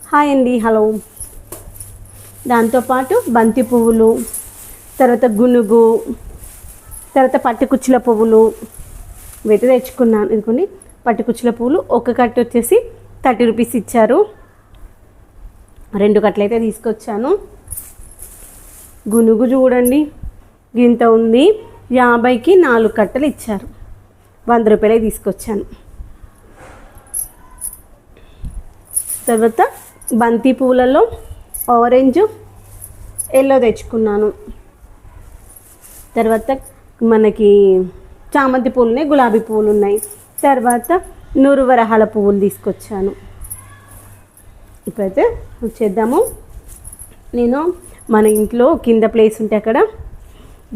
Hi అండి, hello. దాంతోపాటు బంతి పువ్వులు, తర్వాత గునుగు, తర్వాత పట్టుకుచ్చుల పువ్వులు వీటి తెచ్చుకున్నాను. ఇదిగోండి పట్టుకుచ్చుల పువ్వులు ఒక కట్ట వచ్చేసి 30 రూపీస్ ఇచ్చారు. 2 కట్టలు అయితే తీసుకొచ్చాను. గునుగు చూడండి ఇంత ఉంది, 50కి 4 కట్టలు ఇచ్చారు. 100 రూపాయలే తీసుకొచ్చాను. తర్వాత బంతి పువ్వులలో ఆరెంజ్, ఎల్లో తెచ్చుకున్నాను. తర్వాత మనకి చామంతి పువ్వులు ఉన్నాయి, గులాబీ పువ్వులు ఉన్నాయి. తర్వాత నూరువరహాల పువ్వులు తీసుకొచ్చాను. ఇప్పుడైతే చేద్దాము. నేను మన ఇంట్లో కింద ప్లేస్ ఉంటే అక్కడ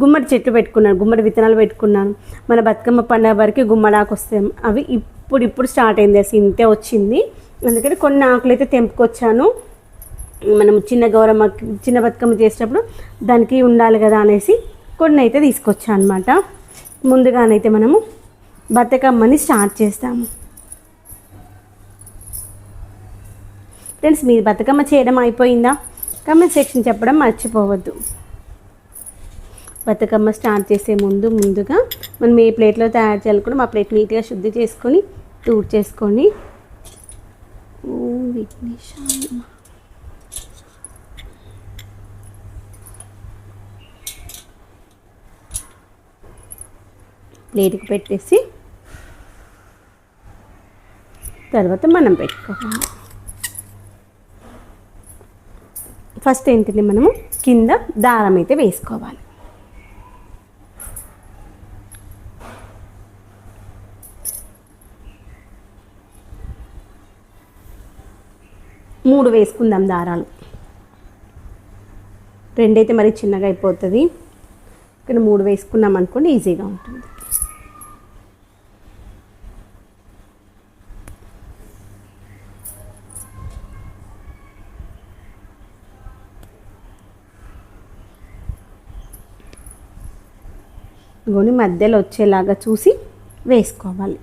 గుమ్మడి చెట్టు పెట్టుకున్నాను, గుమ్మడి విత్తనాలు పెట్టుకున్నాను. మన బతుకమ్మ పండుగ వరకు గుమ్మడాకు వస్తాయి. అవి ఇప్పుడు స్టార్ట్ అయింది, అసలు ఇంతే వచ్చింది. అందుకని కొన్ని ఆకులు అయితే తెంపుకొచ్చాను. మనం చిన్న బతుకమ్మ చేసేటప్పుడు దానికి ఉండాలి కదా అనేసి కొన్ని అయితే తీసుకొచ్చాను అనమాట. ముందుగానైతే మనము బతుకమ్మని స్టార్ట్ చేస్తాము. ఫ్రెండ్స్, మీరు బతుకమ్మ చేయడం అయిపోయిందా? కామెంట్ సెక్షన్ చెప్పడం మర్చిపోవద్దు. బతుకమ్మ స్టార్ట్ చేసే ముందుగా మనం ఏ ప్లేట్లో తయారు చేయాలి కూడా మా ప్లేట్ నీట్గా శుద్ధి చేసుకొని టూర్ చేసుకొని ప్లేట్కి పెట్టేసి తర్వాత మనం పెట్టుకోవాలి. ఫస్ట్ ఏంటంటే మనము కింద దారం అయితే వేసుకోవాలి. మూడు వేసుకుందాం దారాలు. 2 అయితే మరి చిన్నగా అయిపోతుంది. ఇక్కడ 3 వేసుకున్నాం అనుకోండి, ఈజీగా ఉంటుంది. ఇంకొని మధ్యలో వచ్చేలాగా చూసి వేసుకోవాలి.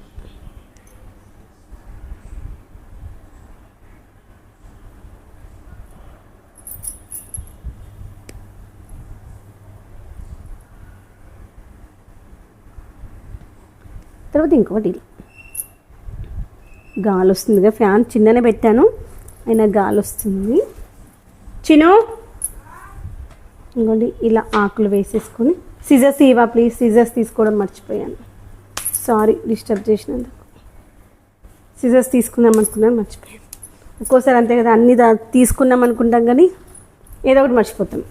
తర్వాత ఇంకొకటి గాలి వస్తుందిగా, ఫ్యాన్ చిన్ననే పెట్టాను అయినా గాలి వస్తుంది. చిను ఇంకోటి ఇలా ఆకులు వేసేసుకొని సిజర్స్ ఇవా ప్లీజ్, సిజర్స్ తీసుకోవడం మర్చిపోయాను, సారీ డిస్టర్బ్ చేసినందుకు. సిజర్స్ తీసుకుందాం అనుకున్నాను, మర్చిపోయాను. ఒక్కోసారి అంతే కదా, అన్నీ తీసుకున్నాం అనుకుంటాం కానీ ఏదో ఒకటి మర్చిపోతాం.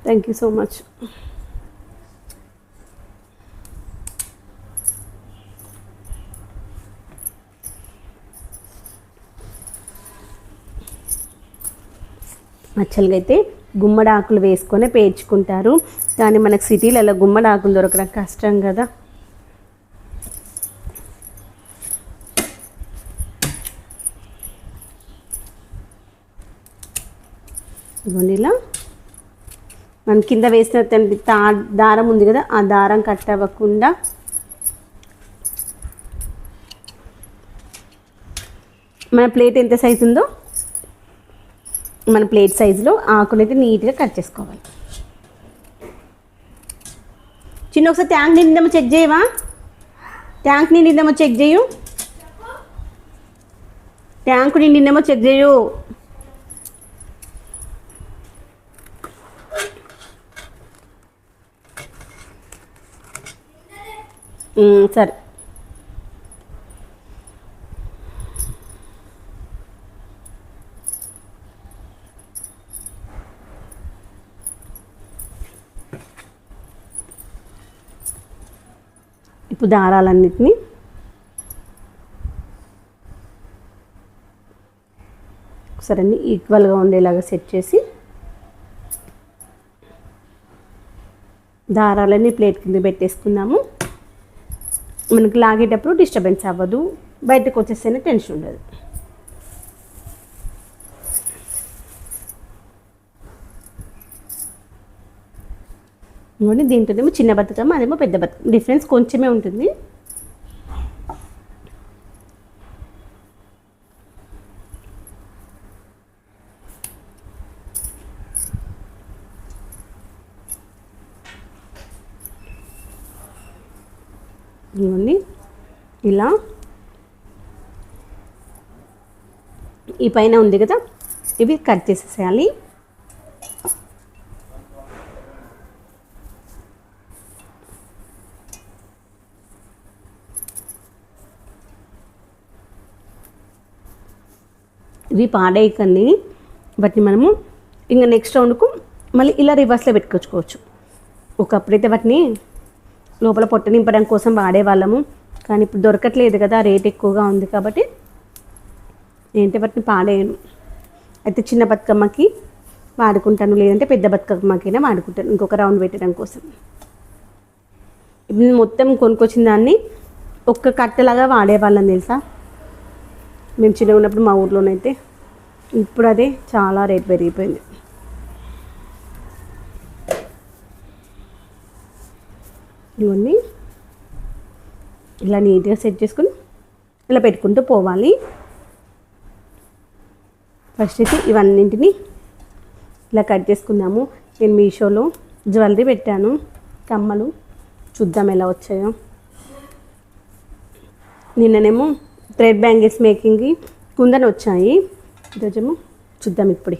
Thank you so much. యాక్చువల్గా అయితే గుమ్మడి ఆకులు వేసుకొని పేర్చుకుంటారు, కానీ మనకు సిటీలలో గుమ్మడి ఆకులు దొరకడం కష్టం కదా. ఇవ్వండి ఇలా మనం కింద వేసిన దారం ఉంది కదా, ఆ దారం కట్ అవ్వకుండా మన ప్లేట్ ఎంత సైజు ఉందో మన ప్లేట్ సైజులో ఆకులు అయితే నీట్గా కట్ చేసుకోవాలి. చిన్న ఒకసారి ట్యాంక్ నిండిందేమో చెక్ చేయవా? ట్యాంక్ నిండిందేమో చెక్ చేయు, ట్యాంక్ నిండిందేమో చెక్ చేయు. సరే, ఇప్పుడు దారాలన్నిటినీ ఒకసారి అన్నీ ఈక్వల్గా ఉండేలాగా సెట్ చేసి దారాలన్నీ ప్లేట్ కింద పెట్టేసుకుందాము. మనకు లాగేటప్పుడు డిస్టర్బెన్స్ అవ్వదు, బయటకు వచ్చేస్తేనే టెన్షన్ ఉండదు. ఇంకోటి దీంతోనేమో చిన్న బతుకమ్మ, అదేమో పెద్ద బతుకమ్మ, డిఫరెన్స్ కొంచెమే ఉంటుంది. ఇవన్నీ ఇలా ఈ పైన ఉంది కదా, ఇవి కట్ చేసేసేయాలి. ఇవి పాడేయకండి, వాటిని మనము ఇంకా నెక్స్ట్ రౌండ్కు మళ్ళీ ఇలా రివర్స్లో పెట్టుకొచ్చుకోవచ్చు. ఒకప్పుడైతే వాటిని లోపల పొట్ట నింపడం కోసం వాడేవాళ్ళము, కానీ ఇప్పుడు దొరకట్లేదు కదా, రేట్ ఎక్కువగా ఉంది కాబట్టి నేనంటే వాటిని పాడేయను. అయితే చిన్న బతుకమ్మకి వాడుకుంటాను, లేదంటే పెద్ద బతుకమ్మకైనా వాడుకుంటాను ఇంకొక రౌండ్ పెట్టడం కోసం. ఇప్పుడు మొత్తం కొనుక్కొచ్చిన దాన్ని ఒక్క కట్టలాగా వాడేవాళ్ళం తెలుసా మేము చిన్నగా ఉన్నప్పుడు మా ఊర్లోనైతే. ఇప్పుడు అదే చాలా రేట్ పెరిగిపోయింది. ఇవన్నీ ఇలా నీట్గా సెట్ చేసుకుని ఇలా పెట్టుకుంటూ పోవాలి. ఫస్ట్ అయితే ఇవన్నింటినీ ఇలా కట్ చేసుకుందాము. నేను మీషోలో జ్యువెలరీ పెట్టాను, కమ్మలు, చూద్దాం ఎలా వచ్చాయో. నిన్ననేమో థ్రెడ్ బ్యాంగిల్స్ మేకింగ్కి కుందన వచ్చాయి, ఈరోజేమో చూద్దాం. ఇప్పుడే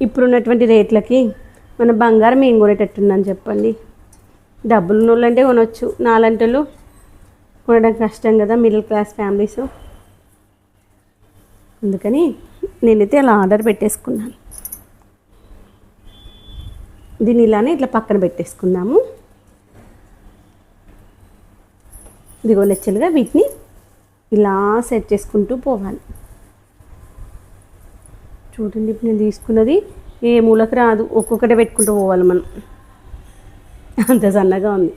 ఇప్పుడున్నటువంటి రేట్లకి మన బంగారం ఏం కొనేటట్టుందని చెప్పండి. డబ్బులు ఉన్నోళ్ళంటే కొనవచ్చు, నాలంటలు కొనడం కష్టం కదా, మిడిల్ క్లాస్ ఫ్యామిలీస్. అందుకని నేనైతే అలా ఆర్డర్ పెట్టేసుకున్నాను. దీన్ని ఇలానే ఇట్లా పక్కన పెట్టేసుకుందాము. ఇదిగో లెచ్చలుగా వీటిని ఇలా సెట్ చేసుకుంటూ పోవాలి. చూడండి, ఇప్పుడు నేను తీసుకున్నది ఏ మూలకు రాదు, ఒక్కొక్కటే పెట్టుకుంటూ పోవాలి మనం, అంత సన్నగా ఉంది.